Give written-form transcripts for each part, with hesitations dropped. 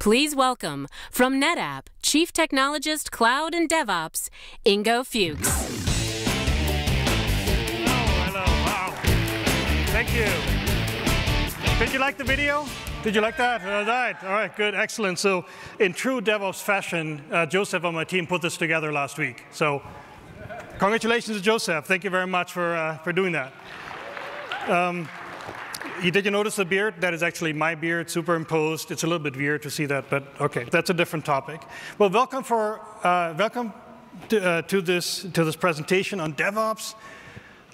Please welcome, from NetApp, Chief Technologist, Cloud and DevOps, Ingo Fuchs. Hello, wow. Thank you. Did you like the video? Did you like that? All right, good, excellent. So in true DevOps fashion, Joseph on my team put this together last week. So congratulations to Joseph. Thank you very much for doing that. Did you notice the beard? That is actually my beard, superimposed. It's a little bit weird to see that, but okay, that's a different topic. Well, welcome to this presentation on DevOps.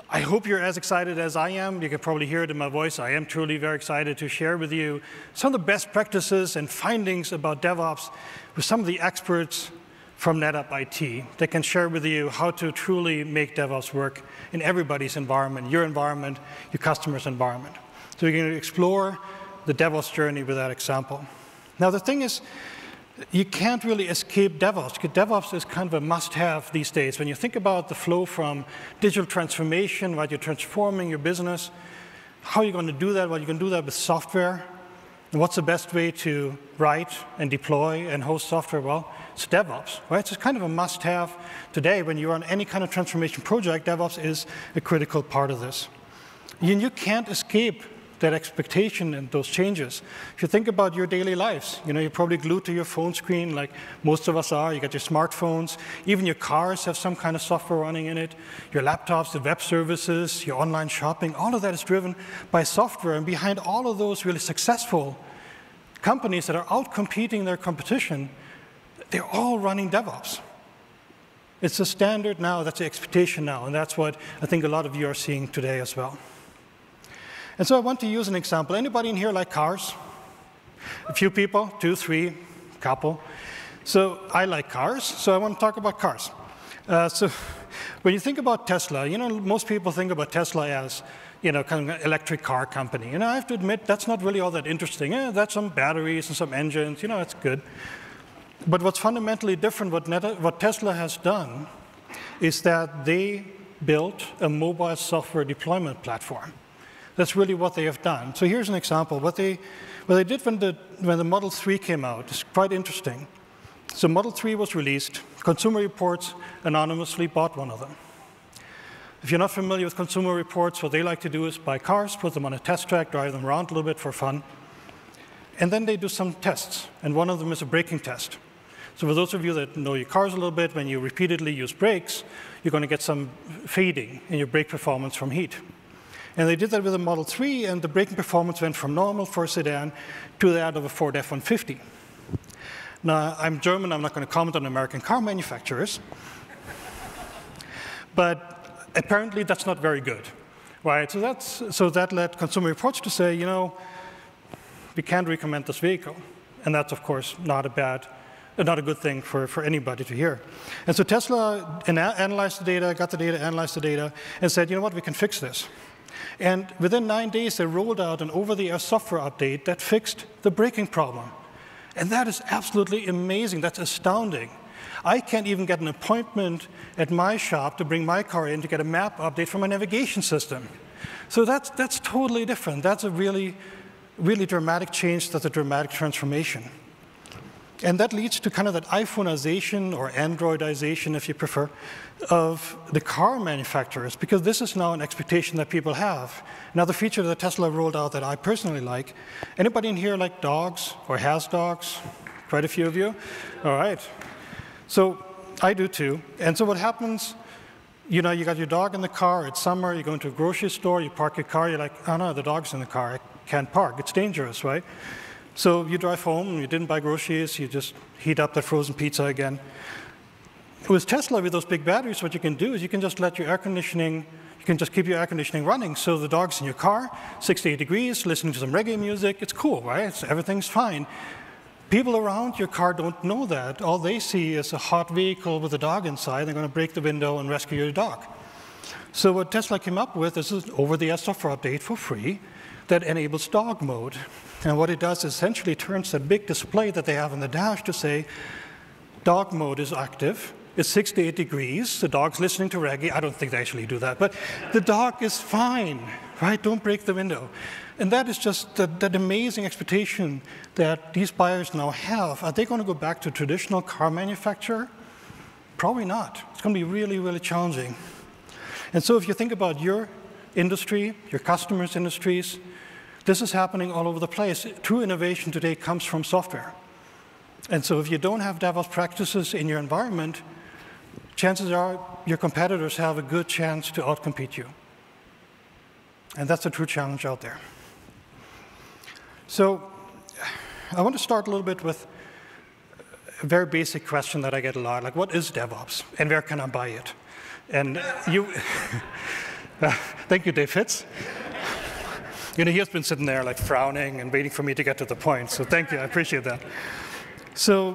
I hope you're as excited as I am. You can probably hear it in my voice. I am truly very excited to share with you some of the best practices and findings about DevOps with some of the experts from NetApp IT that can share with you how to truly make DevOps work in everybody's environment, your customer's environment. So we're going to explore the DevOps journey with that example. Now the thing is, you can't really escape DevOps, because DevOps is kind of a must-have these days. When you think about the flow from digital transformation, right, you're transforming your business, how are you going to do that? Well, you can do that with software. And what's the best way to write and deploy and host software? Well, it's DevOps, right? So it's kind of a must-have today. When you're on any kind of transformation project, DevOps is a critical part of this. You can't escape that expectation and those changes. If you think about your daily lives, you're probably glued to your phone screen like most of us are. You got your smartphones. Even your cars have some kind of software running in it. Your laptops, the web services, your online shopping, all of that is driven by software. And behind all of those really successful companies that are out-competing their competition, they're all running DevOps. It's a standard now, that's the expectation now, and that's what I think a lot of you are seeing today as well. And so I want to use an example. Anybody in here like cars? A few people, 2, 3, couple. So I like cars, so I want to talk about cars. So when you think about Tesla, most people think about Tesla as, kind of an electric car company. And I have to admit, that's not really all that interesting. That's some batteries and some engines, it's good. But what's fundamentally different, what Tesla has done, is that they built a mobile software deployment platform. That's really what they have done. So here's an example. What they did when the Model 3 came out is quite interesting. So Model 3 was released. Consumer Reports anonymously bought one of them. If you're not familiar with Consumer Reports, what they like to do is buy cars, put them on a test track, drive them around a little bit for fun. And then they do some tests. And one of them is a braking test. So for those of you that know your cars a little bit, when you repeatedly use brakes, you're going to get some fading in your brake performance from heat. And they did that with the Model 3, and the braking performance went from normal for a sedan to that of a Ford F-150. Now, I'm German, I'm not going to comment on American car manufacturers. But apparently that's not very good, right? So that led Consumer Reports to say, we can't recommend this vehicle. And that's, of course, not a good thing for anybody to hear. And so Tesla analyzed the data, got the data, analyzed the data, and said, you know what, we can fix this. And within 9 days, they rolled out an over-the-air software update that fixed the braking problem. And that is absolutely amazing. That's astounding. I can't even get an appointment at my shop to bring my car in to get a map update from my navigation system. So that's totally different. That's a really, really dramatic change. That's a dramatic transformation. And that leads to kind of that iPhoneization or Androidization, if you prefer, of the car manufacturers, because this is now an expectation that people have. Another feature that Tesla rolled out that I personally like. Anybody in here like dogs or has dogs? Quite a few of you? All right. So I do too. And so what happens, you got your dog in the car, it's summer, you go into a grocery store, you park your car, you're like, oh no, the dog's in the car, I can't park, it's dangerous, right? So you drive home, you didn't buy groceries, you just heat up that frozen pizza again. With Tesla, with those big batteries, what you can do is you can just let your air conditioning, you can just keep your air conditioning running. So the dog's in your car, 68 degrees, listening to some reggae music, it's cool, right? Everything's fine. People around your car don't know that. All they see is a hot vehicle with a dog inside. They're going to break the window and rescue your dog. So what Tesla came up with is an over-the-air software update for free that enables dog mode. And what it does is essentially turns that big display that they have on the dash to say, dog mode is active, it's 68 degrees, the dog's listening to reggae. I don't think they actually do that, but the dog is fine, right? Don't break the window. And that is just that amazing expectation that these buyers now have. Are they going to go back to traditional car manufacturer? Probably not. It's going to be really, really challenging. And so if you think about your industry, your customers' industries, this is happening all over the place. True innovation today comes from software. And so if you don't have DevOps practices in your environment, chances are your competitors have a good chance to outcompete you. And that's a true challenge out there. So I want to start a little bit with a very basic question that I get a lot, like what is DevOps and where can I buy it? And you, thank you, Dave Fitz. You know, he has been sitting there like frowning and waiting for me to get to the point, so thank you, I appreciate that. So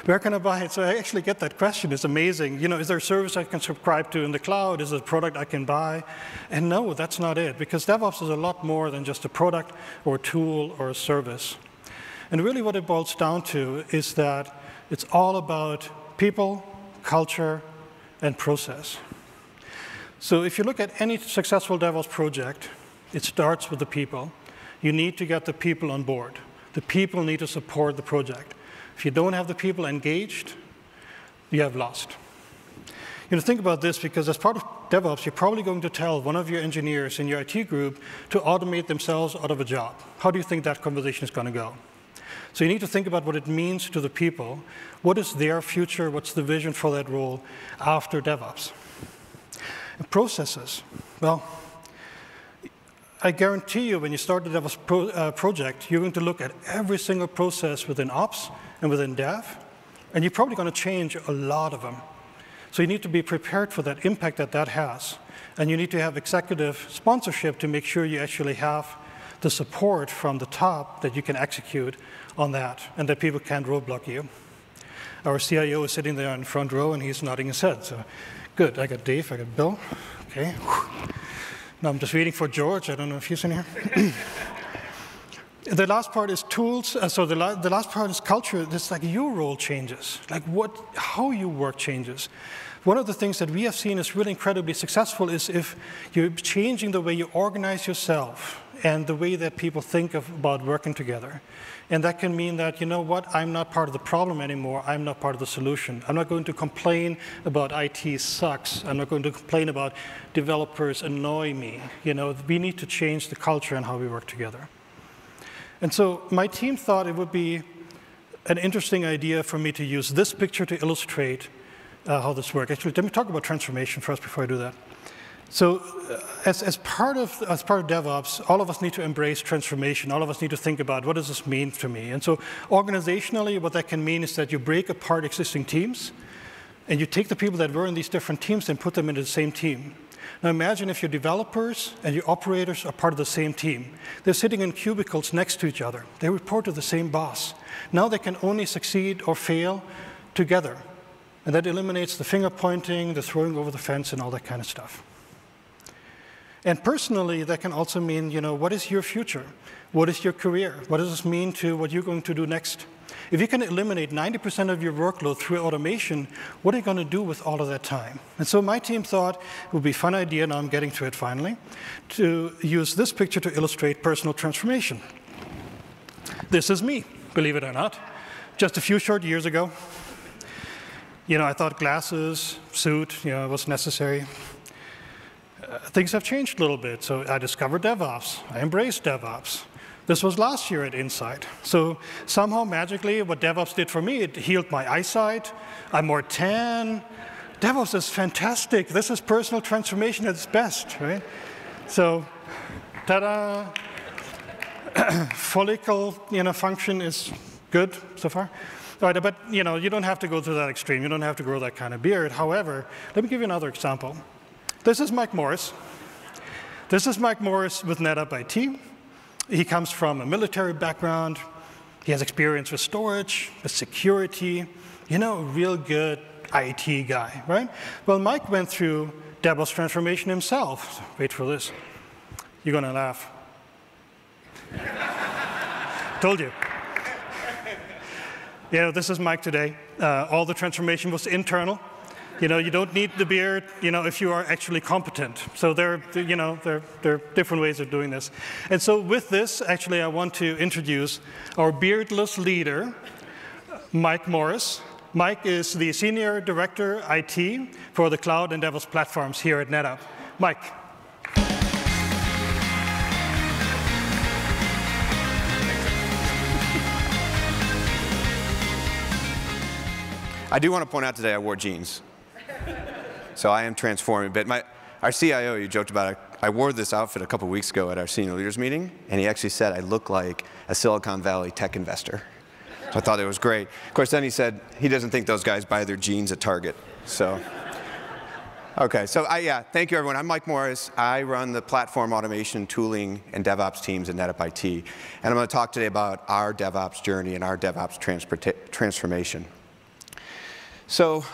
where can I buy it? So I actually get that question, it's amazing. You know, is there a service I can subscribe to in the cloud? Is it a product I can buy? And no, that's not it, because DevOps is a lot more than just a product or a tool or a service. And really what it boils down to is that it's all about people, culture, and process. So if you look at any successful DevOps project, it starts with the people. You need to get the people on board. The people need to support the project. If you don't have the people engaged, you have lost. You know, think about this, because as part of DevOps, you're probably going to tell one of your engineers in your IT group to automate themselves out of a job. How do you think that conversation is going to go? So you need to think about what it means to the people. What is their future? What's the vision for that role after DevOps? And processes. Well, I guarantee you when you start the DevOps project, you're going to look at every single process within Ops and within Dev, and you're probably going to change a lot of them. So you need to be prepared for that impact that that has. And you need to have executive sponsorship to make sure you actually have the support from the top that you can execute on that, and that people can't roadblock you. Our CIO is sitting there in the front row, and he's nodding his head. So good, I got Dave, I got Bill. Okay. Now I'm just waiting for George. I don't know if he's in here. The last part is tools. So the last part is culture. It's like your role changes, like how you work changes. One of the things that we have seen is really incredibly successful is if you're changing the way you organize yourself and the way that people think about working together. And that can mean that, you know what, I'm not part of the problem anymore, I'm not part of the solution. I'm not going to complain about IT sucks. I'm not going to complain about developers annoy me. You know, we need to change the culture and how we work together. And so my team thought it would be an interesting idea for me to use this picture to illustrate how this works. Actually, let me talk about transformation first before I do that. So as part of DevOps, all of us need to embrace transformation. All of us need to think about what does this mean to me. And so organizationally, what that can mean is that you break apart existing teams, and you take the people that were in these different teams and put them into the same team. Now imagine if your developers and your operators are part of the same team. They're sitting in cubicles next to each other. They report to the same boss. Now they can only succeed or fail together. And that eliminates the finger pointing, the throwing over the fence, and all that kind of stuff. And personally, that can also mean, you know, what is your future? What is your career? What does this mean to what you're going to do next? If you can eliminate 90% of your workload through automation, what are you going to do with all of that time? And so my team thought it would be a fun idea, now I'm getting to it finally, to use this picture to illustrate personal transformation. This is me, believe it or not, just a few short years ago. You know, I thought glasses, suit, you know, was necessary. Things have changed a little bit. So I discovered DevOps. I embraced DevOps. This was last year at Insight. So somehow, magically, what DevOps did for me, it healed my eyesight. I'm more tan. DevOps is fantastic. This is personal transformation at its best, right? So, ta-da. Follicle, you know, function is good so far. Right, but you know, you don't have to go to that extreme. You don't have to grow that kind of beard. However, let me give you another example. This is Mike Morris. This is Mike Morris with NetApp IT. He comes from a military background. He has experience with storage, with security, you know, a real good IT guy, right? Well, Mike went through DevOps transformation himself. Wait for this. You're going to laugh. Told you. Yeah, this is Mike today. All the transformation was internal. You don't need the beard, if you are actually competent. So there are different ways of doing this. And so with this, actually, I want to introduce our beardless leader, Mike Morris. Mike is the Senior Director IT for the Cloud and DevOps platforms here at NetApp. Mike. I do want to point out today I wore jeans. So I am transforming a bit. Our CIO, you joked about it, I wore this outfit a couple weeks ago at our senior leaders meeting, and he actually said I look like a Silicon Valley tech investor. So I thought it was great. Of course, then he said he doesn't think those guys buy their jeans at Target. So, okay, so thank you everyone. I'm Mike Morris. I run the platform automation, tooling, and DevOps teams at NetApp IT. And I'm going to talk today about our DevOps journey and our DevOps transformation. So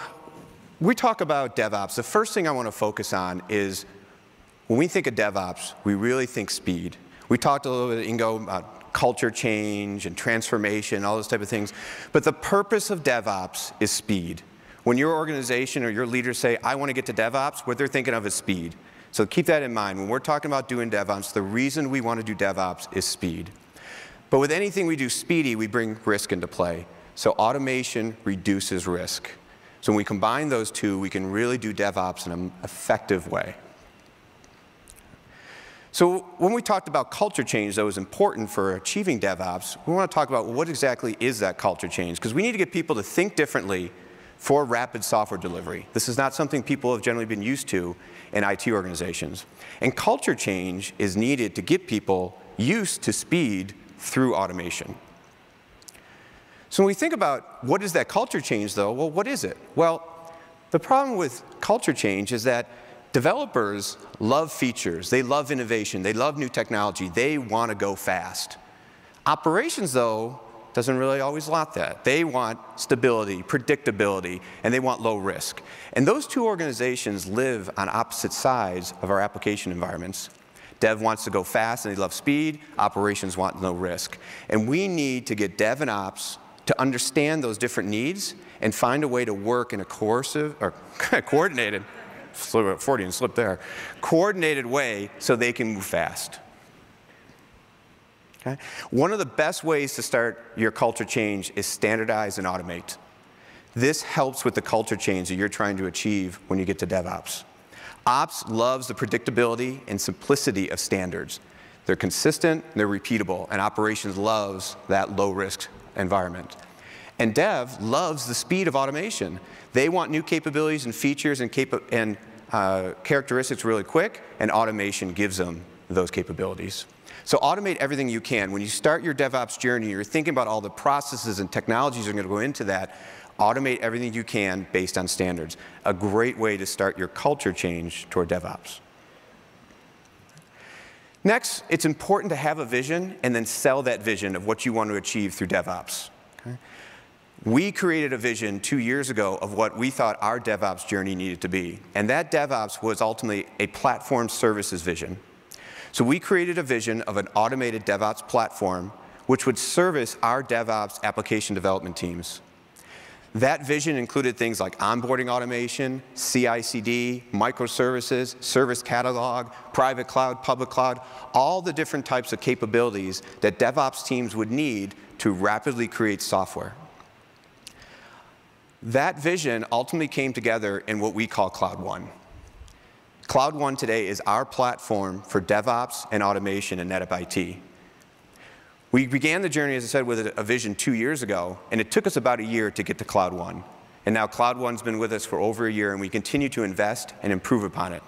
we talk about DevOps. The first thing I want to focus on is when we think of DevOps, we really think speed. We talked a little bit, Ingo, about culture change and transformation, all those type of things. But the purpose of DevOps is speed. When your organization or your leaders say, I want to get to DevOps, what they're thinking of is speed. So keep that in mind. When we're talking about doing DevOps, the reason we want to do DevOps is speed. But with anything we do speedy, we bring risk into play. So automation reduces risk. So when we combine those two, we can really do DevOps in an effective way. So when we talked about culture change that was important for achieving DevOps, we want to talk about what exactly is that culture change, because we need to get people to think differently for rapid software delivery. This is not something people have generally been used to in IT organizations. And culture change is needed to get people used to speed through automation. So when we think about what is that culture change, though, well, what is it? Well, the problem with culture change is that developers love features. They love innovation. They love new technology. They want to go fast. Operations, though, doesn't really always want that. They want stability, predictability, and they want low risk. And those two organizations live on opposite sides of our application environments. Dev wants to go fast and they love speed. Operations want no risk. And we need to get Dev and Ops to understand those different needs and find a way to work in a coordinated, Freudian slip there, coordinated way so they can move fast. Okay? One of the best ways to start your culture change is standardize and automate. This helps with the culture change that you're trying to achieve when you get to DevOps. Ops loves the predictability and simplicity of standards. They're consistent, they're repeatable, and operations loves that low-risk environment. And Dev loves the speed of automation. They want new capabilities and features and characteristics really quick, and automation gives them those capabilities. So automate everything you can. When you start your DevOps journey, you're thinking about all the processes and technologies that are going to go into that. Automate everything you can based on standards. A great way to start your culture change toward DevOps. Next, it's important to have a vision and then sell that vision of what you want to achieve through DevOps. Okay? We created a vision 2 years ago of what we thought our DevOps journey needed to be. And that DevOps was ultimately a platform services vision. So we created a vision of an automated DevOps platform which would service our DevOps application development teams. That vision included things like onboarding automation, CI/CD, microservices, service catalog, private cloud, public cloud, all the different types of capabilities that DevOps teams would need to rapidly create software. That vision ultimately came together in what we call Cloud One. Cloud One today is our platform for DevOps and automation in NetApp IT. We began the journey, as I said, with a vision 2 years ago, and it took us about a year to get to Cloud One. And now Cloud One's been with us for over a year, and we continue to invest and improve upon it.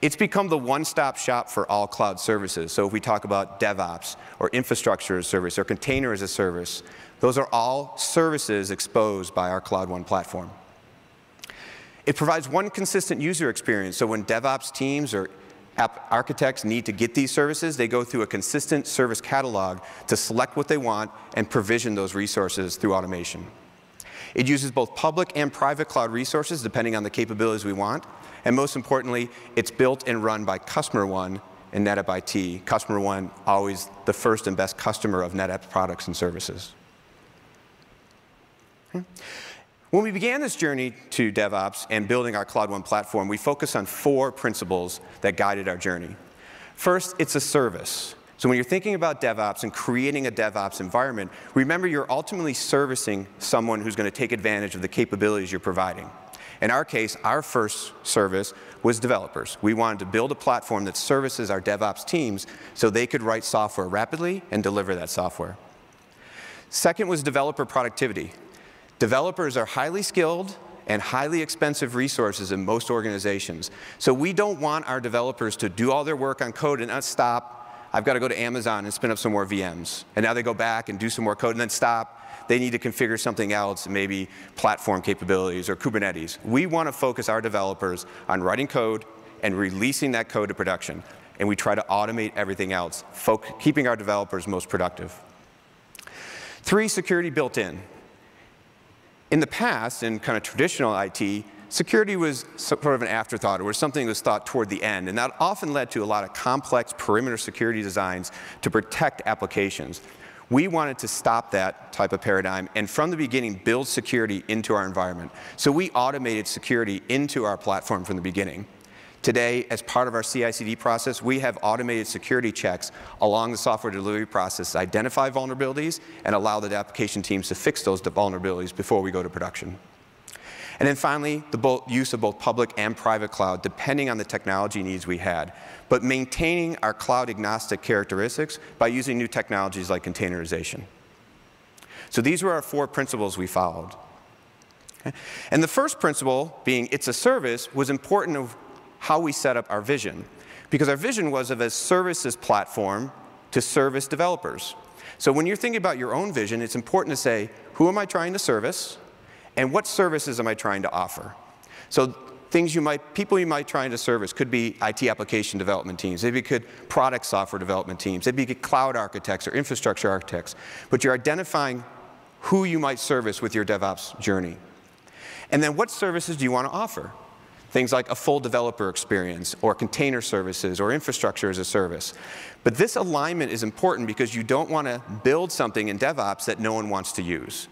It's become the one-stop shop for all cloud services. So if we talk about DevOps, or infrastructure as a service, or container as a service, those are all services exposed by our Cloud One platform. It provides one consistent user experience, so when DevOps teams or architects need to get these services, they go through a consistent service catalog to select what they want and provision those resources through automation. It uses both public and private cloud resources depending on the capabilities we want. And most importantly, it's built and run by Customer One in NetApp IT. Customer One, always the first and best customer of NetApp products and services. When we began this journey to DevOps and building our Cloud One platform, we focused on 4 principles that guided our journey. First, it's a service. So when you're thinking about DevOps and creating a DevOps environment, remember you're ultimately servicing someone who's going to take advantage of the capabilities you're providing. In our case, our first service was developers. We wanted to build a platform that services our DevOps teams so they could write software rapidly and deliver that software. Second was developer productivity. Developers are highly skilled and highly expensive resources in most organizations. So we don't want our developers to do all their work on code and not stop. I've got to go to Amazon and spin up some more VMs. And now they go back and do some more code and then stop. They need to configure something else, maybe platform capabilities or Kubernetes. We want to focus our developers on writing code and releasing that code to production. And we try to automate everything else, keeping our developers most productive. 3, security built in. In the past, in kind of traditional IT, security was sort of an afterthought, or something that was thought toward the end. And that often led to a lot of complex perimeter security designs to protect applications. We wanted to stop that type of paradigm and from the beginning build security into our environment. So we automated security into our platform from the beginning. Today, as part of our CI/CD process, we have automated security checks along the software delivery process to identify vulnerabilities and allow the application teams to fix those vulnerabilities before we go to production. And then finally, the use of both public and private cloud, depending on the technology needs we had, but maintaining our cloud-agnostic characteristics by using new technologies like containerization. So these were our 4 principles we followed. Okay? And the first principle, being it's a service, was important of how we set up our vision. Because our vision was of a services platform to service developers. So when you're thinking about your own vision, it's important to say, who am I trying to service? And what services am I trying to offer? So people you might try to service could be IT application development teams. Maybe it could product software development teams. Maybe it could cloud architects or infrastructure architects. But you're identifying who you might service with your DevOps journey. And then what services do you want to offer? Things like a full developer experience, or container services, or infrastructure as a service. But this alignment is important because you don't want to build something in DevOps that no one wants to use.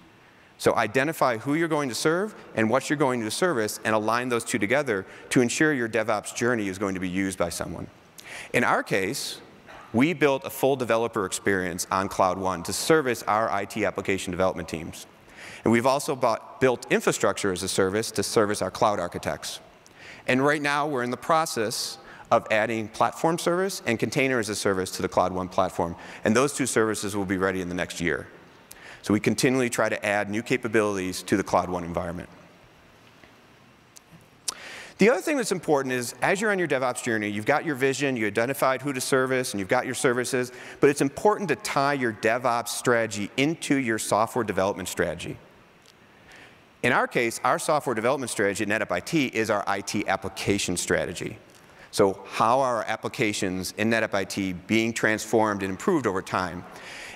So identify who you're going to serve and what you're going to service, and align those 2 together to ensure your DevOps journey is going to be used by someone. In our case, we built a full developer experience on Cloud One to service our IT application development teams. And we've also built infrastructure as a service to service our cloud architects. And right now, we're in the process of adding platform service and container as a service to the Cloud One platform. And those 2 services will be ready in the next year. So we continually try to add new capabilities to the Cloud One environment. The other thing that's important is, as you're on your DevOps journey, you've got your vision, you identified who to service, and you've got your services, but it's important to tie your DevOps strategy into your software development strategy. In our case, our software development strategy at NetApp IT is our IT application strategy. So how are our applications in NetApp IT being transformed and improved over time?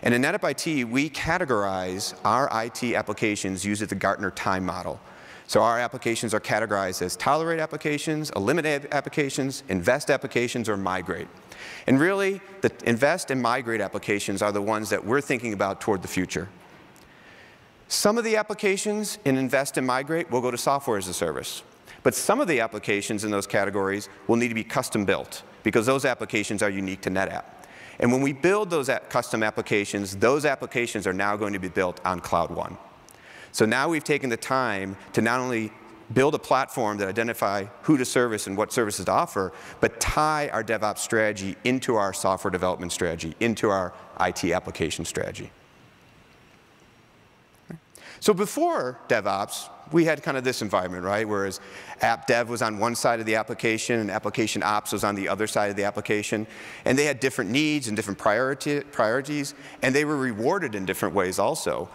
And in NetApp IT, we categorize our IT applications using the Gartner time model. So our applications are categorized as tolerate applications, eliminate applications, invest applications, or migrate. And really, the invest and migrate applications are the ones that we're thinking about toward the future. Some of the applications in invest and migrate will go to software as a service. But some of the applications in those categories will need to be custom built, because those applications are unique to NetApp. And when we build those custom applications, those applications are now going to be built on Cloud One. So now we've taken the time to not only build a platform that identifies who to service and what services to offer, but tie our DevOps strategy into our software development strategy, into our IT application strategy. So before DevOps, we had kind of this environment, right? Whereas app dev was on one side of the application and application ops was on the other side of the application. And they had different needs and different priorities, and they were rewarded in different ways also.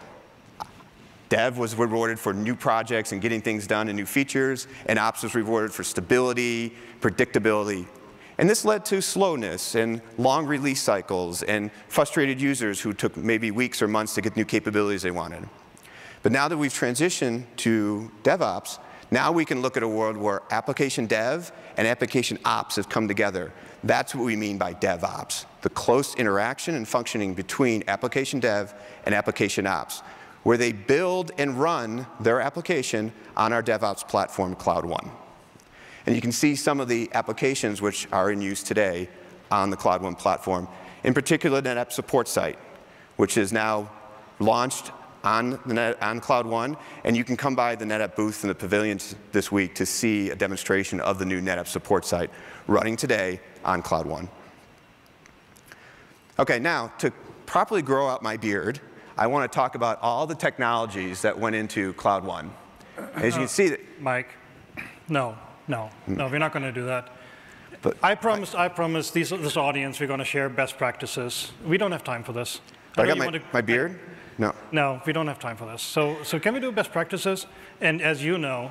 Dev was rewarded for new projects and getting things done and new features, and ops was rewarded for stability, predictability. And this led to slowness and long release cycles and frustrated users who took maybe weeks or months to get new capabilities they wanted. But now that we've transitioned to DevOps, now we can look at a world where application dev and application ops have come together. That's what we mean by DevOps, the close interaction and functioning between application dev and application ops, where they build and run their application on our DevOps platform, Cloud One. And you can see some of the applications which are in use today on the Cloud One platform. In particular, NetApp support site, which is now launched on Cloud One, and you can come by the NetApp booth in the pavilion this week to see a demonstration of the new NetApp support site running today on Cloud One. Okay, now to properly grow out my beard, I want to talk about all the technologies that went into Cloud One. As you can see, Mike, no, we're not going to do that. But I promise this audience we're going to share best practices. We don't have time for this. I got my beard? No, we don't have time for this. So can we do best practices? And as you know,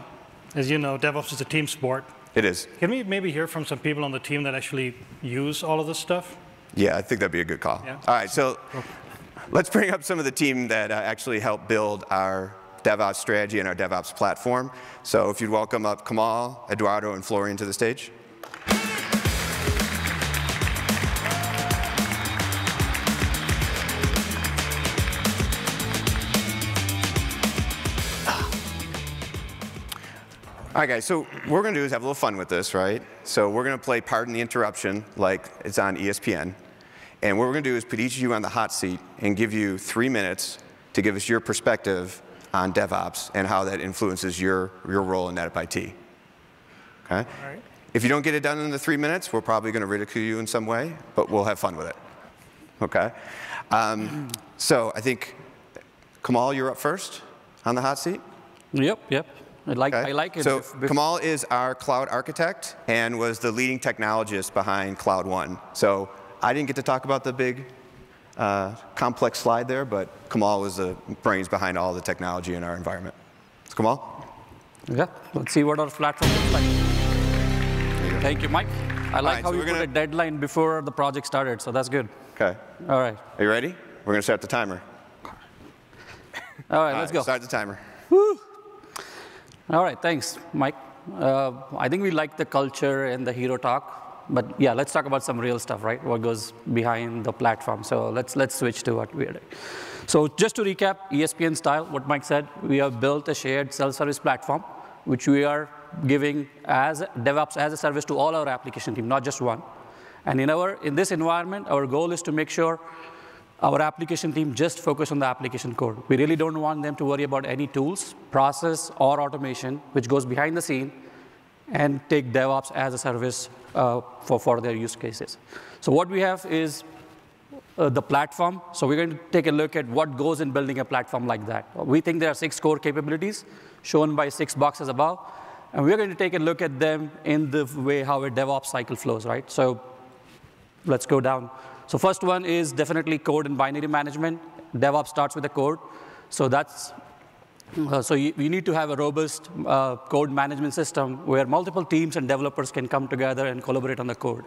DevOps is a team sport. It is. Can we maybe hear from some people on the team that actually use all of this stuff? Yeah, I think that'd be a good call. Yeah. All right, so let's bring up some of the team that actually helped build our DevOps strategy and our DevOps platform. So if you'd welcome up Kamal, Eduardo, and Florian to the stage. All right, guys, so what we're going to do is have a little fun with this, right? So we're going to play Pardon the Interruption like it's on ESPN. And what we're going to do is put each of you on the hot seat and give you 3 minutes to give us your perspective on DevOps and how that influences your role in NetApp IT. Okay? All right. If you don't get it done in the 3 minutes, we're probably going to ridicule you in some way, but we'll have fun with it. Okay? So I think, Kamal, you're up first on the hot seat? Yep. I like it. So Kamal is our cloud architect and was the leading technologist behind Cloud One. So I didn't get to talk about the big, complex slide there, but Kamal was the brains behind all the technology in our environment. So Kamal? Yeah, let's see what our platform looks like. Thank you, Mike. I like how you put a deadline before the project started, so that's good. Okay. All right. Are you ready? We're going to start the timer. All right, let's go. Start the timer. Woo. All right, thanks, Mike. I think we like the culture and the hero talk, but yeah, let's talk about some real stuff, right? What goes behind the platform. So let's switch to what we're doing. So just to recap, ESPN style, what Mike said, we have built a shared self-service platform, which we are giving as DevOps as a service to all our application team, not just one. And in this environment, our goal is to make sure our application team just focus on the application code. We really don't want them to worry about any tools, process, or automation, which goes behind the scene, and take DevOps as a service for their use cases. So what we have is the platform. So we're going to take a look at what goes in building a platform like that. We think there are 6 core capabilities shown by 6 boxes above. And we're going to take a look at them in the way how a DevOps cycle flows, right? So let's go down. So first one is definitely code and binary management. DevOps starts with the code. So you need to have a robust code management system where multiple teams and developers can come together and collaborate on the code.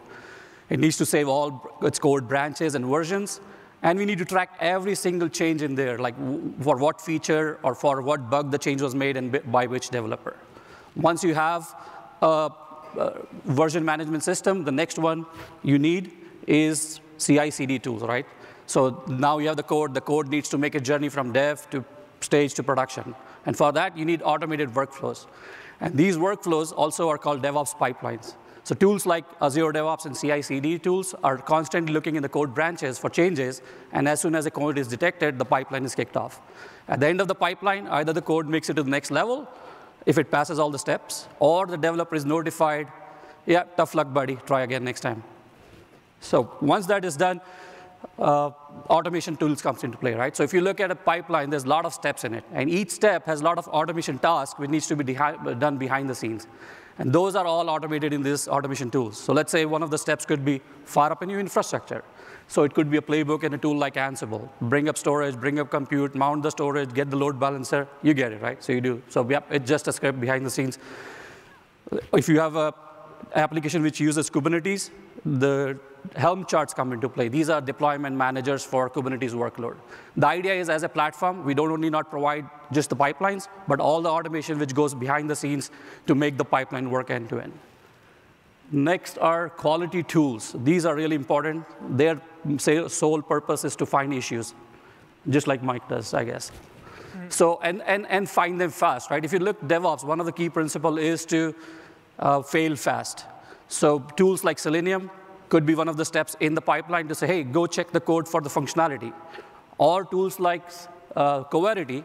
It needs to save all its code branches and versions. And we need to track every single change in there, like for what feature or for what bug the change was made and by which developer. Once you have a version management system, the next one you need is CI/CD tools, right? So now you have the code. The code needs to make a journey from dev to stage to production. And for that, you need automated workflows. And these workflows also are called DevOps pipelines. So tools like Azure DevOps and CI/CD tools are constantly looking in the code branches for changes. And as soon as a code is detected, the pipeline is kicked off. At the end of the pipeline, either the code makes it to the next level, if it passes all the steps, or the developer is notified, yeah, tough luck, buddy, try again next time. So once that is done, automation tools comes into play, right? So if you look at a pipeline, there's a lot of steps in it. And each step has a lot of automation tasks which needs to be done behind the scenes. And those are all automated in these automation tools. So let's say one of the steps could be fire up a new infrastructure. So it could be a playbook and a tool like Ansible. Bring up storage, bring up compute, mount the storage, get the load balancer. You get it, right? So you do. So yep, it's just a script behind the scenes. If you have an application which uses Kubernetes, the Helm charts come into play. These are deployment managers for Kubernetes workload. The idea is, as a platform, we don't only not provide just the pipelines, but all the automation which goes behind the scenes to make the pipeline work end to end. Next are quality tools. These are really important. Their sole purpose is to find issues, just like Mike does, I guess. So, and find them fast, right? If you look DevOps, one of the key principles is to fail fast. So tools like Selenium could be one of the steps in the pipeline to say, hey, go check the code for the functionality. Or tools like Coverity,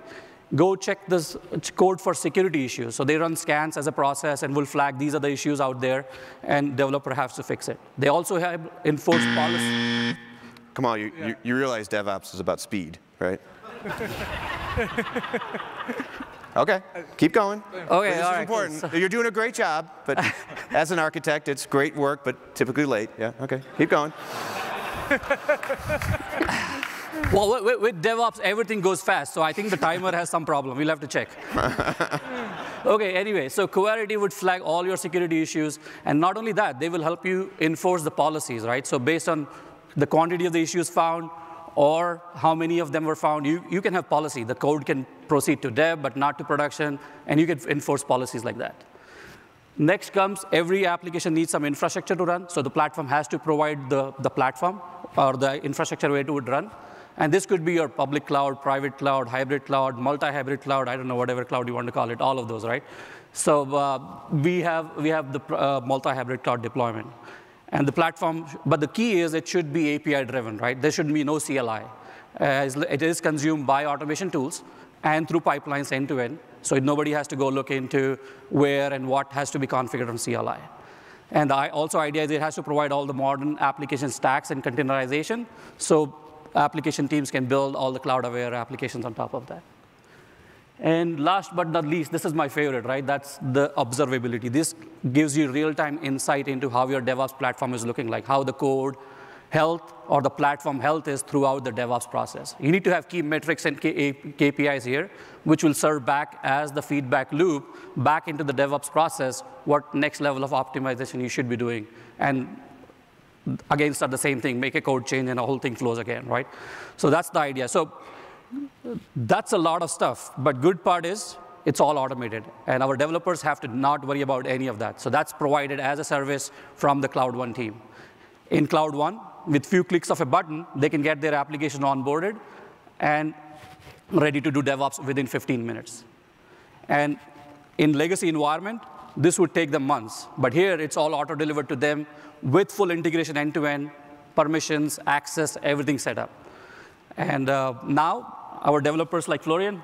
go check this code for security issues. So they run scans as a process and will flag these are the issues out there, and developer has to fix it. They also have enforced policy. Come on, you realize DevOps is about speed, right? OK, keep going. OK, this is important. Cool. You're doing a great job, but as an architect, it's great work, but typically late. Yeah, OK, keep going. Well, with DevOps, everything goes fast, so I think the timer has some problem. We'll have to check. OK, anyway, so Coverity would flag all your security issues, and not only that, they will help you enforce the policies, right? So based on the quantity of the issues found, or how many of them were found, you can have policy. The code can proceed to dev, but not to production, and you can enforce policies like that. Next comes, every application needs some infrastructure to run, so the platform has to provide the platform or the infrastructure where it would run. And this could be your public cloud, private cloud, hybrid cloud, multi-hybrid cloud, I don't know, whatever cloud you want to call it, all of those, right? So we have the multi-hybrid cloud deployment. And the platform, but the key is it should be API-driven, right? There should be no CLI. It is consumed by automation tools and through pipelines end-to-end, so nobody has to go look into where and what has to be configured on CLI. And the idea is it has to provide all the modern application stacks and containerization, so application teams can build all the cloud-aware applications on top of that. And last but not least, this is my favorite, right? That's the observability. This gives you real-time insight into how your DevOps platform is looking like, how the code health or the platform health is throughout the DevOps process. You need to have key metrics and KPIs here, which will serve back as the feedback loop back into the DevOps process, what next level of optimization you should be doing. And again, start the same thing, make a code change, and the whole thing flows again, right? So that's the idea. So that's a lot of stuff. But good part is it's all automated. And our developers have to not worry about any of that. So that's provided as a service from the Cloud One team. In Cloud One, with few clicks of a button, they can get their application onboarded and ready to do DevOps within 15 minutes. And in legacy environment, this would take them months. But here, it's all auto-delivered to them with full integration end-to-end, permissions, access, everything set up. And now, our developers like Florian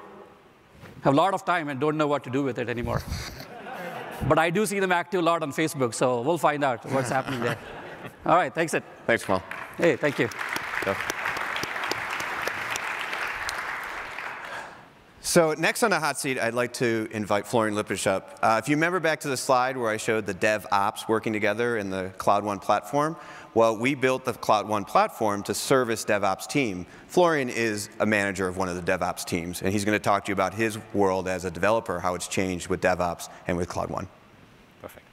have a lot of time and don't know what to do with it anymore. But I do see them active a lot on Facebook, so we'll find out what's happening there. All right, thanks. Thanks, Kamal. Hey, thank you. So next on the hot seat, I'd like to invite Florian Lippisch up. If you remember back to the slide where I showed the DevOps working together in the Cloud One platform, well, we built the Cloud One platform to service DevOps team. Florian is a manager of one of the DevOps teams, and he's going to talk to you about his world as a developer, how it's changed with DevOps and with Cloud One. Perfect.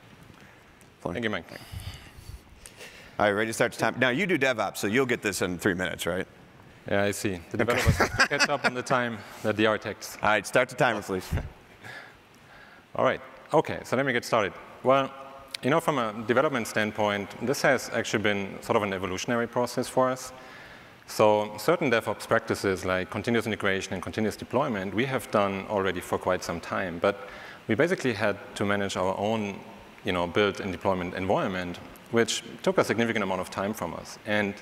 Florian. Thank you, Mike. All right, ready to start the time? Now, you do DevOps, so you'll get this in 3 minutes, right? Yeah, I see. The developers have to catch up on the time that the architects. All right, start the timer, please. All right. OK, so let me get started. Well, you know, from a development standpoint, this has actually been sort of an evolutionary process for us. So certain DevOps practices like continuous integration and continuous deployment, we have done already for quite some time. But we basically had to manage our own build and deployment environment, which took a significant amount of time from us. And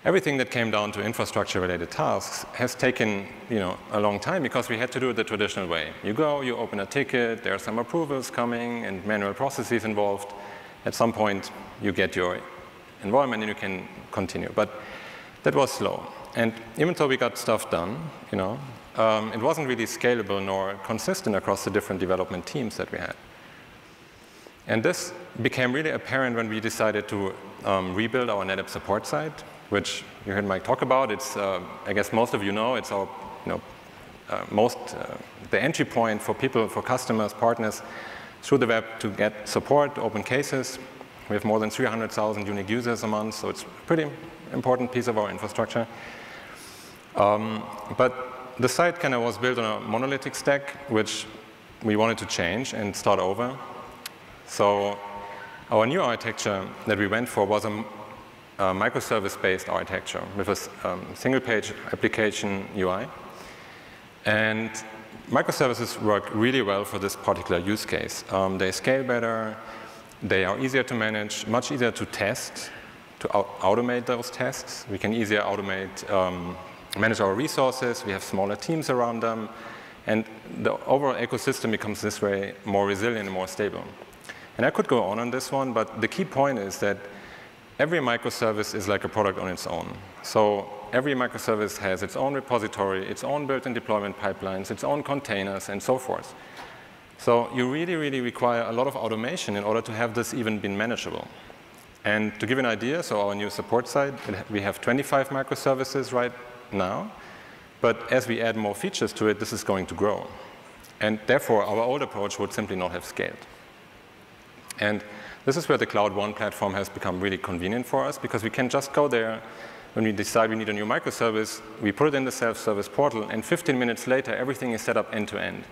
everything that came down to infrastructure-related tasks has taken a long time because we had to do it the traditional way. You go, you open a ticket, there are some approvals coming and manual processes involved. At some point, you get your environment and you can continue. But that was slow. And even though we got stuff done, it wasn't really scalable nor consistent across the different development teams that we had. And this became really apparent when we decided to rebuild our NetApp support site, which you heard Mike talk about. It's, I guess most of you know, it's our, the entry point for people, for customers, partners, through the web to get support, open cases. We have more than 300,000 unique users a month, so it's a pretty important piece of our infrastructure. But the site kind of was built on a monolithic stack, which we wanted to change and start over. So our new architecture that we went for was a microservice-based architecture with a single-page application UI. And microservices work really well for this particular use case. They scale better, they are easier to manage, much easier to test, to automate those tests. We can easier automate, manage our resources, we have smaller teams around them, and the overall ecosystem becomes this way more resilient and more stable. And I could go on this one, but the key point is that every microservice is like a product on its own. So every microservice has its own repository, its own built-in deployment pipelines, its own containers, and so forth. So you really, really require a lot of automation in order to have this even be manageable. And to give you an idea, so our new support side, we have 25 microservices right now. But as we add more features to it, this is going to grow. And therefore, our old approach would simply not have scaled. And this is where the Cloud One platform has become really convenient for us, because we can just go there. When we decide we need a new microservice, we put it in the self-service portal, and 15 minutes later, everything is set up end-to-end.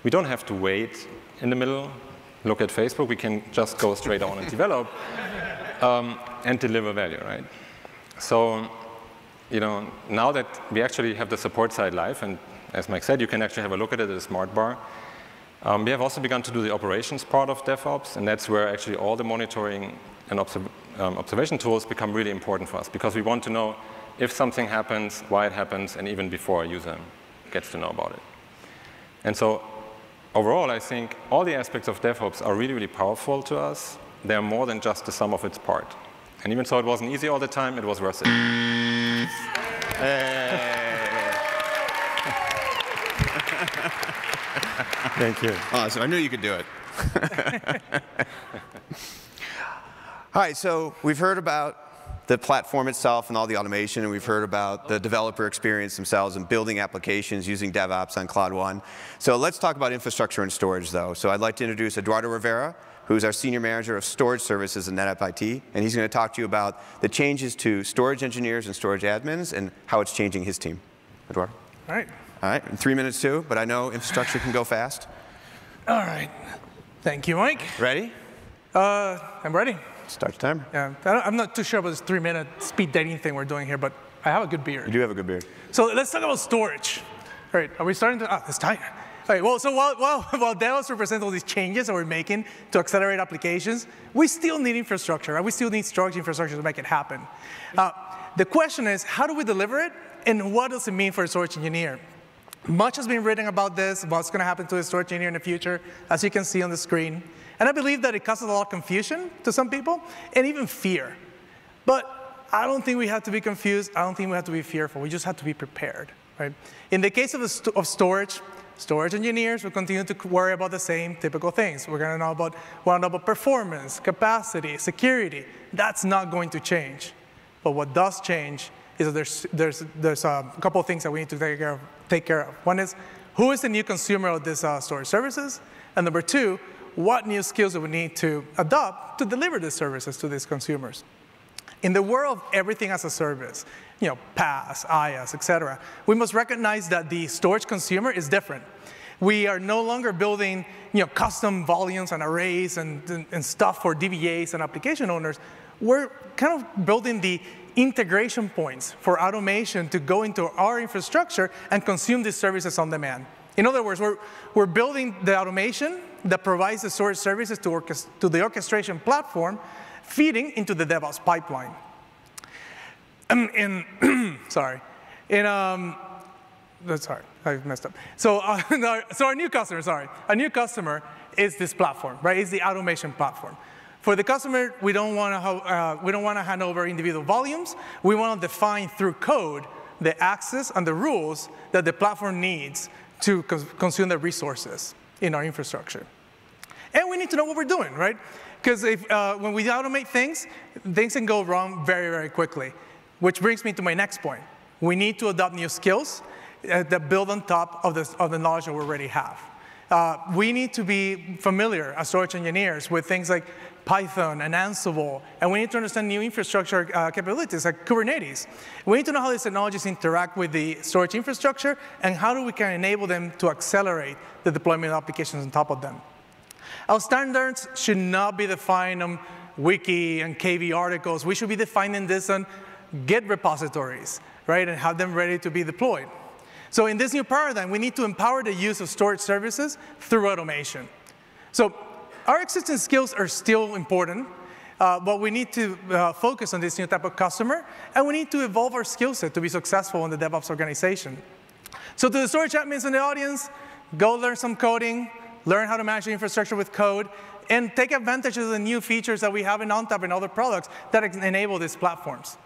We don't have to wait in the middle, look at Facebook. We can just go straight on and develop and deliver value, right? So, now that we actually have the support side live, and as Mike said, you can actually have a look at it at a smart bar. We have also begun to do the operations part of DevOps, and that's where actually all the monitoring and observation tools become really important for us, because we want to know if something happens, why it happens, and even before a user gets to know about it. And so overall, I think all the aspects of DevOps are really, really powerful to us. They're more than just the sum of its part. And even though it wasn't easy all the time, it was worth it. Thank you. Awesome. I knew you could do it. All right, so we've heard about the platform itself and all the automation, and we've heard about the developer experience themselves and building applications using DevOps on Cloud One. So let's talk about infrastructure and storage, though. So I'd like to introduce Eduardo Rivera, who's our Senior Manager of Storage Services at NetApp IT, and he's going to talk to you about the changes to storage engineers and storage admins and how it's changing his team. Eduardo? All right. All right, in 3 minutes too, but I know infrastructure can go fast. All right. Thank you, Mike. Ready? I'm ready. Start the timer. Yeah, I'm not too sure about this 3-minute speed dating thing we're doing here, but I have a good beard. You do have a good beard. So let's talk about storage. All right, are we starting to, it's time. All right, well, so while DevOps represent all these changes that we're making to accelerate applications, we still need infrastructure, right? We still need storage infrastructure to make it happen. The question is, how do we deliver it, and what does it mean for a storage engineer? Much has been written about this, what's going to happen to a storage engineer in the future, as you can see on the screen. And I believe that it causes a lot of confusion to some people, and even fear. But I don't think we have to be confused. I don't think we have to be fearful. We just have to be prepared, right? In the case of storage engineers will continue to worry about the same typical things. We're going to know about performance, capacity, security. That's not going to change. But what does change is that there's a couple of things that we need to take care of. One is, who is the new consumer of these storage services? And number two, what new skills do we need to adopt to deliver these services to these consumers? In the world of everything as a service, PaaS, IaaS, et cetera, we must recognize that the storage consumer is different. We are no longer building custom volumes and arrays and stuff for DBAs and application owners. We're kind of building the integration points for automation to go into our infrastructure and consume these services on demand. In other words, we're building the automation that provides the storage services to the orchestration platform, feeding into the DevOps pipeline. Sorry, I messed up. So our new customer is this platform, right? It's the automation platform. For the customer, we don't want to hand over individual volumes. We want to define through code the access and the rules that the platform needs to consume the resources in our infrastructure. And we need to know what we're doing, right? Because when we automate things can go wrong very, very quickly. Which brings me to my next point. We need to adopt new skills that build on top of the knowledge that we already have. We need to be familiar as storage engineers with things like Python and Ansible, and we need to understand new infrastructure capabilities like Kubernetes. We need to know how these technologies interact with the storage infrastructure and how we can enable them to accelerate the deployment of applications on top of them. Our standards should not be defined on wiki and KV articles. We should be defining this on Git repositories, right, and have them ready to be deployed. So in this new paradigm, we need to empower the use of storage services through automation. So our existing skills are still important, but we need to focus on this new type of customer, and we need to evolve our skill set to be successful in the DevOps organization. So to the storage admins in the audience, go learn some coding, learn how to manage the infrastructure with code, and take advantage of the new features that we have in ONTAP and other products that enable these platforms.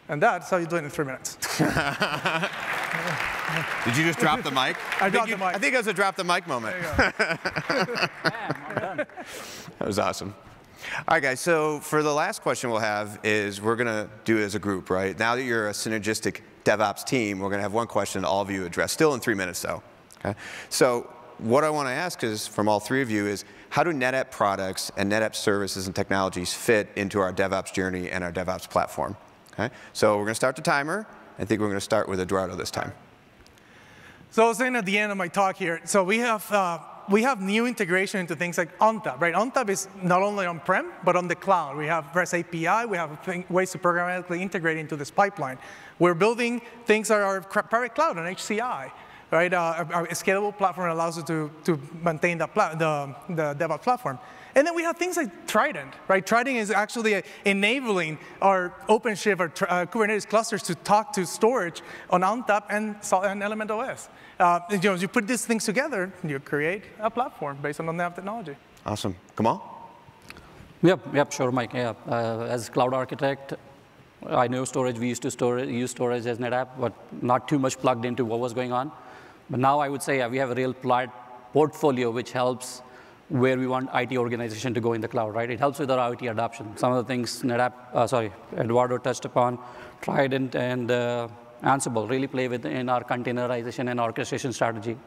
And that's how you do it in 3 minutes. Did you just drop the mic? I dropped the mic. I think it was a drop the mic moment. I'm done. That was awesome. All right, guys, so for the last question we'll have is we're going to do it as a group, right? Now that you're a synergistic DevOps team, we're going to have one question all of you address, still in 3 minutes, though. Okay? So what I want to ask is, from all three of you, is how do NetApp products and NetApp services and technologies fit into our DevOps journey and our DevOps platform? Okay? So we're going to start the timer. I think we're going to start with Eduardo this time. So I was saying at the end of my talk here, so we have new integration into things like ONTAP, right? ONTAP is not only on-prem, but on the cloud. We have REST API. We have ways to programmatically integrate into this pipeline. We're building things that are private cloud on HCI, right? A scalable platform that allows us to maintain the DevOps platform. And then we have things like Trident, right? Trident is actually enabling our OpenShift or Kubernetes clusters to talk to storage on ONTAP and Element OS. You put these things together, you create a platform based on NetApp technology. Awesome. Kamal? Yep, sure, Mike. Yeah. As cloud architect, I know storage. We used to use storage as NetApp, but not too much plugged into what was going on. But now I would say we have a real portfolio which helps where we want IT organization to go in the cloud, right? It helps with our IT adoption. Some of the things Eduardo touched upon, Trident and Ansible really play in our containerization and orchestration strategy.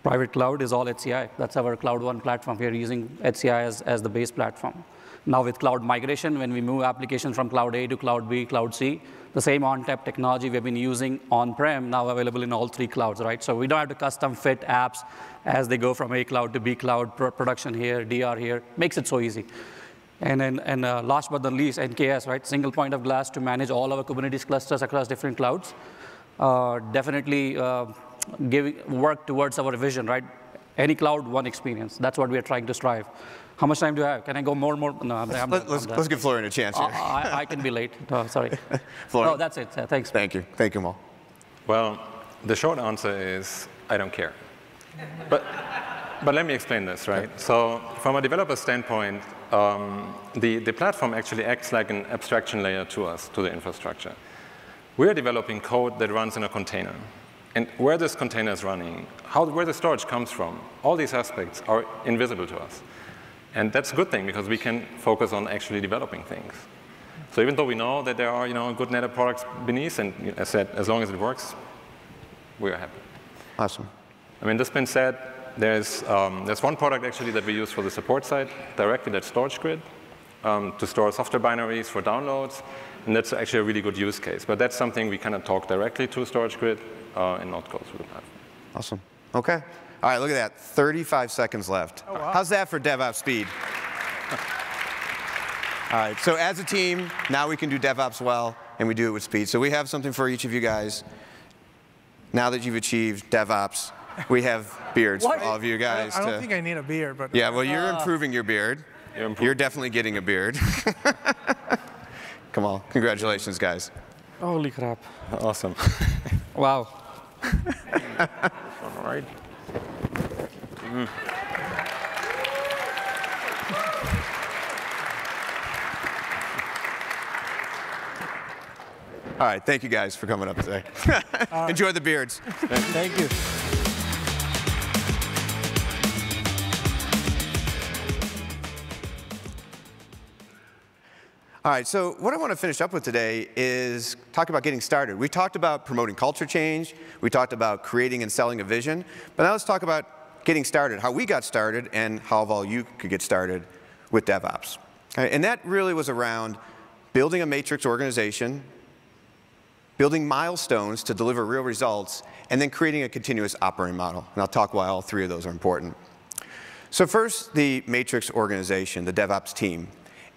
Private cloud is all HCI. That's our Cloud One platform. We are using HCI as the base platform. Now with cloud migration, when we move applications from Cloud A to Cloud B, Cloud C, the same ONTAP technology we've been using on-prem now available in all three clouds, right? So we don't have to custom fit apps as they go from A cloud to B cloud, production here, DR here. Makes it so easy. And then last but not least, NKS, right? Single point of glass to manage all our Kubernetes clusters across different clouds. Definitely work towards our vision, right? Any cloud, one experience. That's what we are trying to strive. How much time do I have? Can I go more? No, Let's give Florian a chance here. I can be late. No, sorry. Florian? Oh, that's it. Thanks. Thank you. Thank you, Kamal. Well, the short answer is I don't care. But let me explain this, right? So from a developer standpoint, the platform actually acts like an abstraction layer to us, to the infrastructure. We're developing code that runs in a container. And where this container is running, where the storage comes from, all these aspects are invisible to us. And that's a good thing, because we can focus on actually developing things. So even though we know that there are good NetApp products beneath, and as I said, as long as it works, we are happy. Awesome. I mean, this being said, there's one product actually that we use for the support side directly, that's StorageGrid, to store software binaries for downloads. And that's actually a really good use case. But that's something we kind of talk directly to StorageGrid and not go through the platform. Awesome. OK. All right, look at that. 35 seconds left. Oh, wow. How's that for DevOps speed? All right, so as a team, now we can do DevOps well, and we do it with speed. So we have something for each of you guys. Now that you've achieved DevOps, we have beards for all of you guys. I don't think I need a beard, but yeah, well, you're improving your beard. You're definitely getting a beard. Come on, congratulations, guys. Holy crap. Awesome. Wow. All right. All right, thank you guys for coming up today. Enjoy the beards. Thank you. All right, so what I want to finish up with today is talk about getting started. We talked about promoting culture change. We talked about creating and selling a vision. But now let's talk about getting started, how we got started, and how all you could get started with DevOps. Okay, and that really was around building a matrix organization, building milestones to deliver real results, and then creating a continuous operating model. And I'll talk why all three of those are important. So first, the matrix organization, the DevOps team.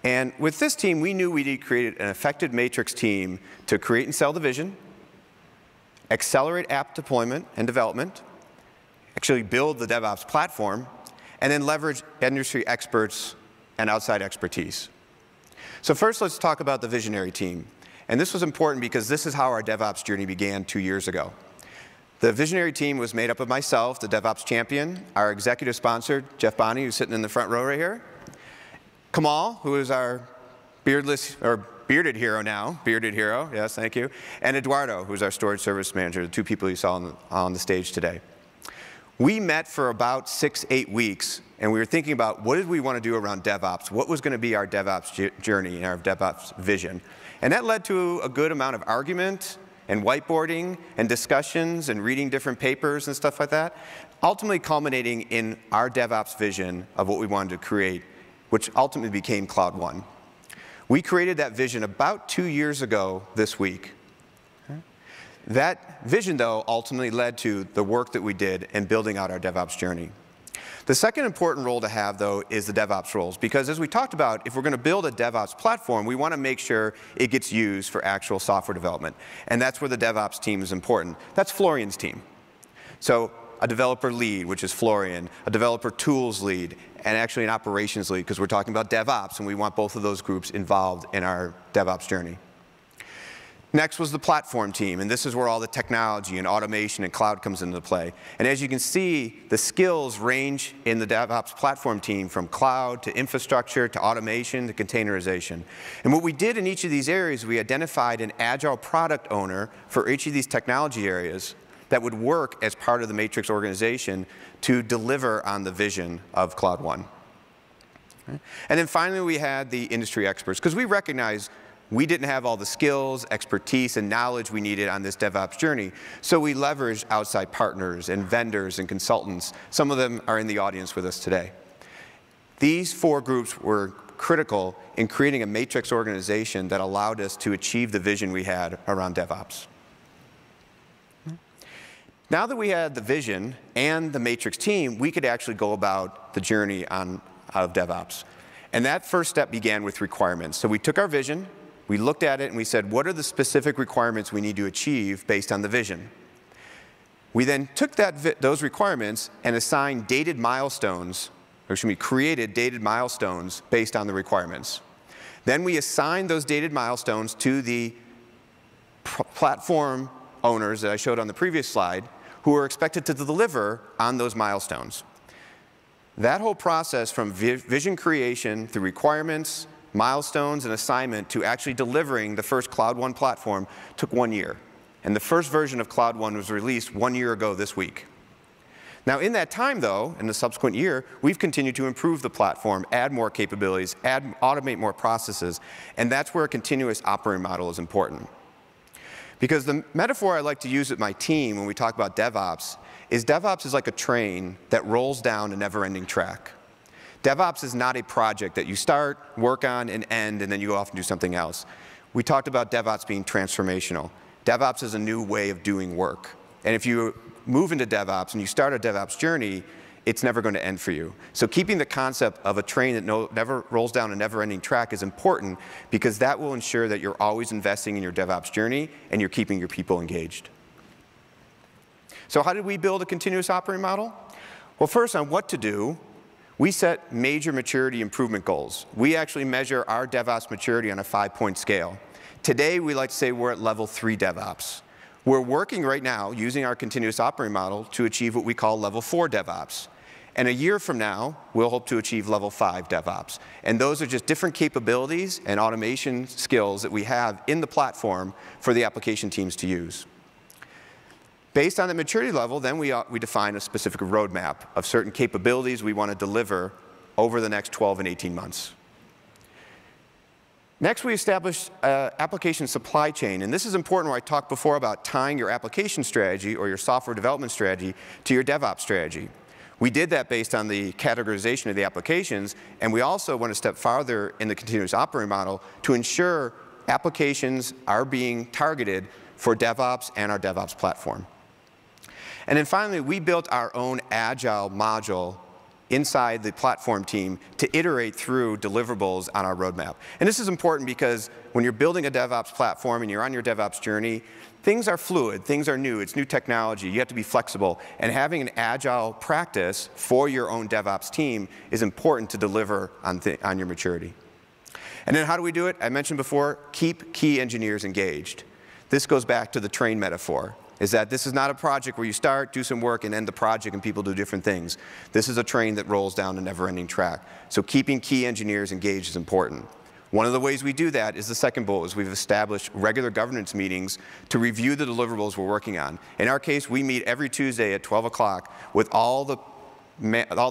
And with this team, we knew we needed to create an effective matrix team to create and sell the vision, accelerate app deployment and development, actually build the DevOps platform, and then leverage industry experts and outside expertise. So first, let's talk about the visionary team. And this was important because this is how our DevOps journey began 2 years ago. The visionary team was made up of myself, the DevOps champion, our executive sponsor, Jeff Bonney, who's sitting in the front row right here, Kamal, who is our bearded hero now, bearded hero, yes, thank you, and Eduardo, who's our storage service manager, the two people you saw on the stage today. We met for about 6-8 weeks, and we were thinking about what did we want to do around DevOps, what was going to be our DevOps journey and our DevOps vision. And that led to a good amount of argument and whiteboarding and discussions and reading different papers and stuff like that, ultimately culminating in our DevOps vision of what we wanted to create, which ultimately became Cloud One. We created that vision about 2 years ago this week. That vision, though, ultimately led to the work that we did in building out our DevOps journey. The second important role to have, though, is the DevOps roles, because as we talked about, if we're going to build a DevOps platform, we want to make sure it gets used for actual software development. And that's where the DevOps team is important. That's Florian's team. So a developer lead, which is Florian, a developer tools lead, and actually an operations lead, because we're talking about DevOps, and we want both of those groups involved in our DevOps journey. Next was the platform team, and this is where all the technology and automation and cloud comes into play. And as you can see, the skills range in the DevOps platform team from cloud to infrastructure to automation to containerization. And what we did in each of these areas, we identified an agile product owner for each of these technology areas that would work as part of the Matrix organization to deliver on the vision of Cloud One. And then finally, we had the industry experts, because we recognize we didn't have all the skills, expertise, and knowledge we needed on this DevOps journey, so we leveraged outside partners and vendors and consultants. Some of them are in the audience with us today. These 4 groups were critical in creating a matrix organization that allowed us to achieve the vision we had around DevOps. Now that we had the vision and the matrix team, we could actually go about the journey of DevOps. And that first step began with requirements. So we took our vision, we looked at it, and we said, what are the specific requirements we need to achieve based on the vision? We then took those requirements and assigned dated milestones, or excuse me, created dated milestones based on the requirements. Then we assigned those dated milestones to the platform owners that I showed on the previous slide, who are expected to deliver on those milestones. That whole process from vision creation through requirements, milestones, and assignment to actually delivering the first Cloud One platform took 1 year. And the first version of Cloud One was released 1 year ago this week. Now in that time, though, in the subsequent year, we've continued to improve the platform, add more capabilities, automate more processes, and that's where a continuous operating model is important. Because the metaphor I like to use with my team when we talk about DevOps is like a train that rolls down a never-ending track. DevOps is not a project that you start, work on, and end, and then you go off and do something else. We talked about DevOps being transformational. DevOps is a new way of doing work. And if you move into DevOps and you start a DevOps journey, it's never going to end for you. So keeping the concept of a train that never rolls down a never-ending track is important, because that will ensure that you're always investing in your DevOps journey and you're keeping your people engaged. So how did we build a continuous operating model? Well, first, on what to do, we set major maturity improvement goals. We actually measure our DevOps maturity on a 5-point scale. Today, we like to say we're at level 3 DevOps. We're working right now using our continuous operating model to achieve what we call level 4 DevOps. And a year from now, we'll hope to achieve level 5 DevOps. And those are just different capabilities and automation skills that we have in the platform for the application teams to use. Based on the maturity level, then we define a specific roadmap of certain capabilities we want to deliver over the next 12 and 18 months. Next, we establish application supply chain. And this is important, where I talked before about tying your application strategy or your software development strategy to your DevOps strategy. We did that based on the categorization of the applications, and we also went a step farther in the continuous operating model to ensure applications are being targeted for DevOps and our DevOps platform. And then finally, we built our own agile module inside the platform team to iterate through deliverables on our roadmap. And this is important because when you're building a DevOps platform and you're on your DevOps journey, things are fluid, things are new, it's new technology, you have to be flexible, and having an agile practice for your own DevOps team is important to deliver on your maturity. And then how do we do it? I mentioned before, keep key engineers engaged. This goes back to the train metaphor, is that this is not a project where you start, do some work, and end the project and people do different things. This is a train that rolls down a never-ending track. So keeping key engineers engaged is important. One of the ways we do that is the second bullet, is we've established regular governance meetings to review the deliverables we're working on. In our case, we meet every Tuesday at 12 o'clock with all the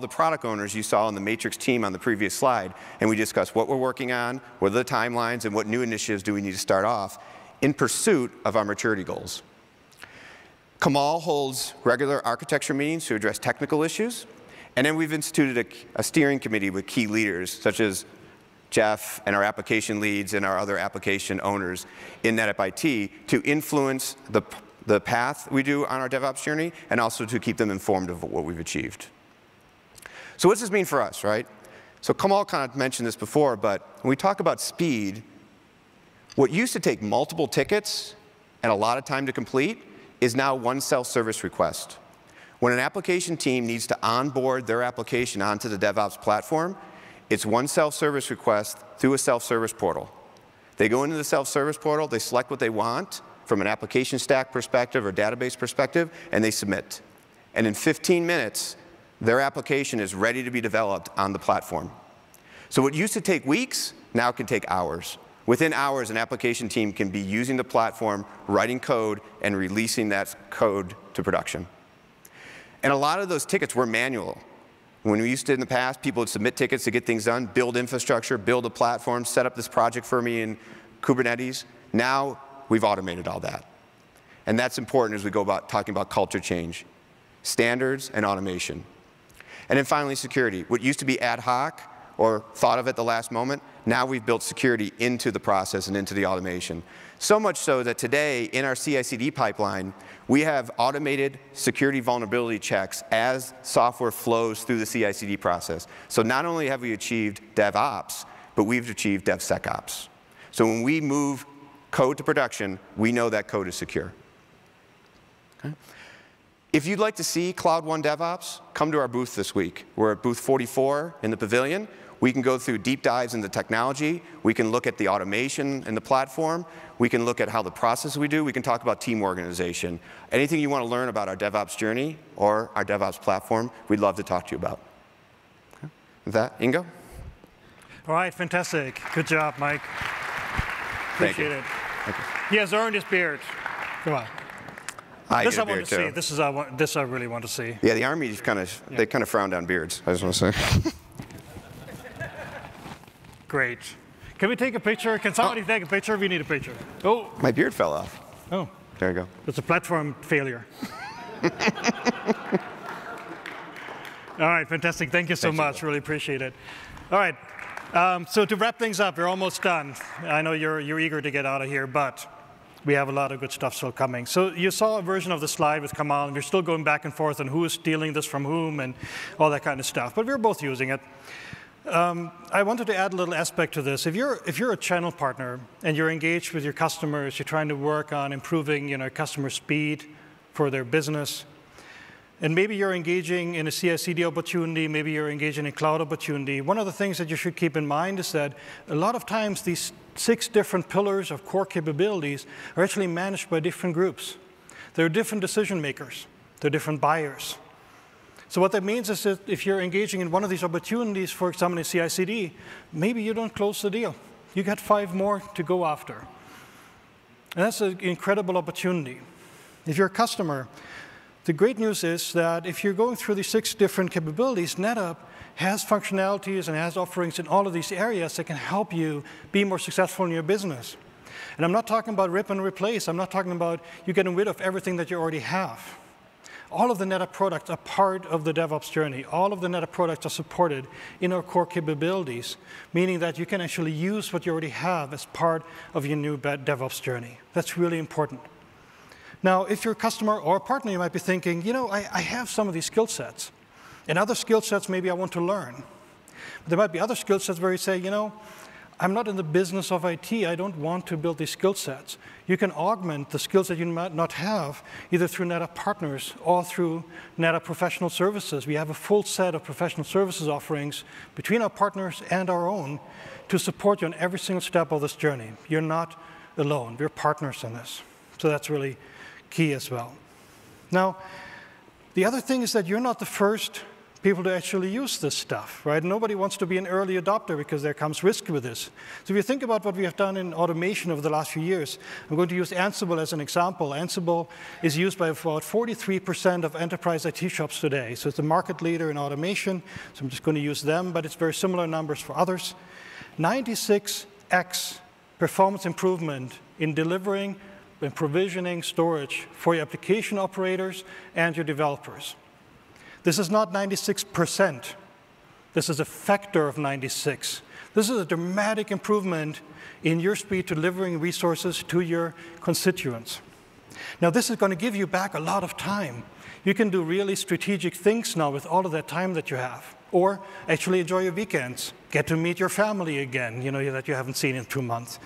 product owners you saw on the matrix team on the previous slide, and we discuss what we're working on, what are the timelines, and what new initiatives do we need to start off in pursuit of our maturity goals. Kamal holds regular architecture meetings to address technical issues, and then we've instituted a steering committee with key leaders, such as Jeff and our application leads and our other application owners in NetApp IT to influence the path we do on our DevOps journey, and also to keep them informed of what we've achieved. So what does this mean for us, right? So Kamal kind of mentioned this before, but when we talk about speed, what used to take multiple tickets and a lot of time to complete is now one self-service request. When an application team needs to onboard their application onto the DevOps platform, it's one self-service request through a self-service portal. They go into the self-service portal, they select what they want from an application stack perspective or database perspective, and they submit. And in 15 minutes, their application is ready to be developed on the platform. So what used to take weeks now can take hours. Within hours, an application team can be using the platform, writing code, and releasing that code to production. And a lot of those tickets were manual. When we used to, in the past, people would submit tickets to get things done, build infrastructure, build a platform, set up this project for me in Kubernetes. Now, we've automated all that. And that's important as we go about talking about culture change, standards, and automation. And then finally, security. What used to be ad hoc or thought of at the last moment, now we've built security into the process and into the automation. So much so that today, in our CI/CD pipeline, we have automated security vulnerability checks as software flows through the CI/CD process. So not only have we achieved DevOps, but we've achieved DevSecOps. So when we move code to production, we know that code is secure. Okay? If you'd like to see Cloud One DevOps, come to our booth this week. We're at booth 44 in the pavilion. We can go through deep dives into technology. We can look at the automation in the platform. We can look at how the process we do. We can talk about team organization. Anything you want to learn about our DevOps journey or our DevOps platform, we'd love to talk to you about. Okay. With that, Ingo? All right, fantastic. Good job, Mike. Appreciate it. Thank you. He has earned his beard. Come on. This I want to see. This I really want to see. Yeah, the Army they kind of frown down beards, I just want to say. Great. Can we take a picture? Can somebody take a picture? We need a picture. Oh. My beard fell off. Oh. There you go. It's a platform failure. All right, fantastic. Thank you so much. Really appreciate it. All right. So to wrap things up, we're almost done. I know you're eager to get out of here, but we have a lot of good stuff still coming. So you saw a version of the slide with Kamal, and we're still going back and forth on who is stealing this from whom and all that kind of stuff. But we're both using it. I wanted to add a little aspect to this. If you're a channel partner and you're engaged with your customers, you're trying to work on improving customer speed for their business, and maybe you're engaging in a CI/CD opportunity, maybe you're engaging in a cloud opportunity, one of the things that you should keep in mind is that a lot of times these 6 different pillars of core capabilities are actually managed by different groups. There are different decision makers. There are different buyers. So what that means is that if you're engaging in one of these opportunities, for example, in CI/CD, maybe you don't close the deal. You got 5 more to go after. And that's an incredible opportunity. If you're a customer, the great news is that if you're going through these 6 different capabilities, NetApp has functionalities and has offerings in all of these areas that can help you be more successful in your business. And I'm not talking about rip and replace. I'm not talking about you getting rid of everything that you already have. All of the NetApp products are part of the DevOps journey. All of the NetApp products are supported in our core capabilities, meaning that you can actually use what you already have as part of your new DevOps journey. That's really important. Now, if you're a customer or a partner, you might be thinking, I have some of these skill sets. And other skill sets maybe I want to learn. But there might be other skill sets where you say, you know, I'm not in the business of IT. I don't want to build these skill sets. You can augment the skills that you might not have, either through NetApp partners or through NetApp professional services. We have a full set of professional services offerings between our partners and our own to support you on every single step of this journey. You're not alone. We're partners in this. So that's really key as well. Now, the other thing is that you're not the first people to actually use this stuff, right? Nobody wants to be an early adopter because there comes risk with this. So if you think about what we have done in automation over the last few years, I'm going to use Ansible as an example. Ansible is used by about 43% of enterprise IT shops today. So it's the market leader in automation. So I'm just going to use them, but it's very similar numbers for others. 96x performance improvement in delivering and provisioning storage for your application operators and your developers. This is not 96%. This is a factor of 96. This is a dramatic improvement in your speed delivering resources to your constituents. Now, this is going to give you back a lot of time. You can do really strategic things now with all of that time that you have. Or actually enjoy your weekends. Get to meet your family again, you know, that you haven't seen in 2 months.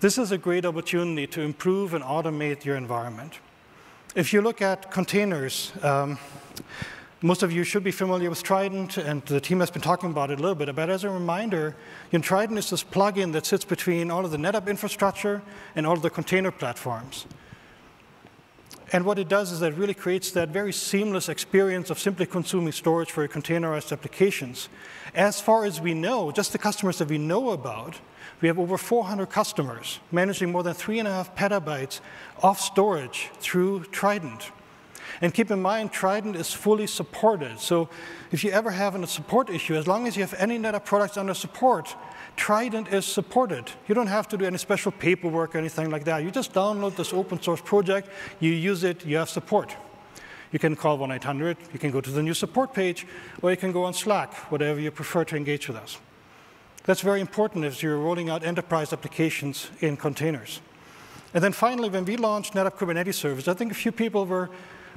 This is a great opportunity to improve and automate your environment. If you look at containers, most of you should be familiar with Trident, and the team has been talking about it a little bit. But as a reminder, Trident is this plugin that sits between all of the NetApp infrastructure and all of the container platforms. And what it does is that it really creates that very seamless experience of simply consuming storage for your containerized applications. As far as we know, just the customers that we know about, we have over 400 customers managing more than 3.5 petabytes of storage through Trident. And keep in mind, Trident is fully supported. So if you ever have a support issue, as long as you have any NetApp products under support, Trident is supported. You don't have to do any special paperwork or anything like that. You just download this open source project, you use it, you have support. You can call 1-800, you can go to the new support page, or you can go on Slack, whatever you prefer to engage with us. That's very important as you're rolling out enterprise applications in containers. And then finally, when we launched NetApp Kubernetes Service, I think a few people were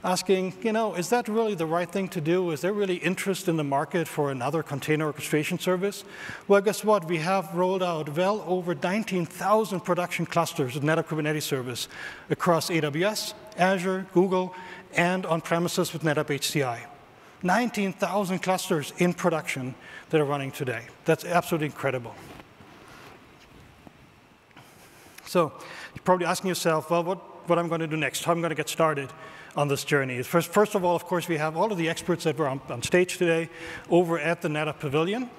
asking, you know, is that really the right thing to do? Is there really interest in the market for another container orchestration service? Well, guess what? We have rolled out well over 19,000 production clusters of NetApp Kubernetes Service across AWS, Azure, Google, and on premises with NetApp HCI. 19,000 clusters in production that are running today. That's absolutely incredible. So you're probably asking yourself, well, what I'm going to do next, how I'm going to get started on this journey. First of all, of course, we have all of the experts that were on stage today over at the NetApp Pavilion.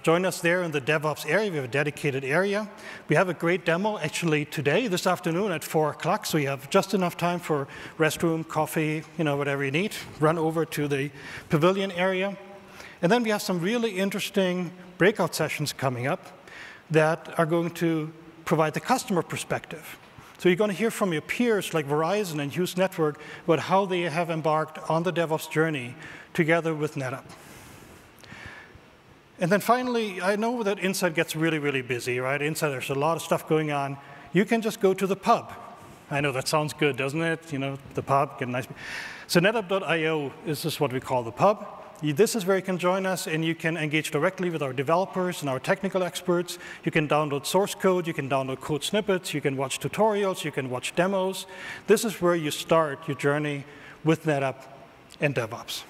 Join us there in the DevOps area. We have a dedicated area. We have a great demo actually today, this afternoon at 4 o'clock, so you have just enough time for restroom, coffee, you know, whatever you need. Run over to the Pavilion area. And then we have some really interesting breakout sessions coming up that are going to provide the customer perspective. So you're going to hear from your peers like Verizon and Hughes Network about how they have embarked on the DevOps journey together with NetApp. And then finally, I know that inside gets really, really busy, right? Inside there's a lot of stuff going on. You can just go to the pub. I know that sounds good, doesn't it? You know, the pub, get a nice. So NetApp.io is just what we call the pub. This is where you can join us, and you can engage directly with our developers and our technical experts. You can download source code. You can download code snippets. You can watch tutorials. You can watch demos. This is where you start your journey with NetApp and DevOps.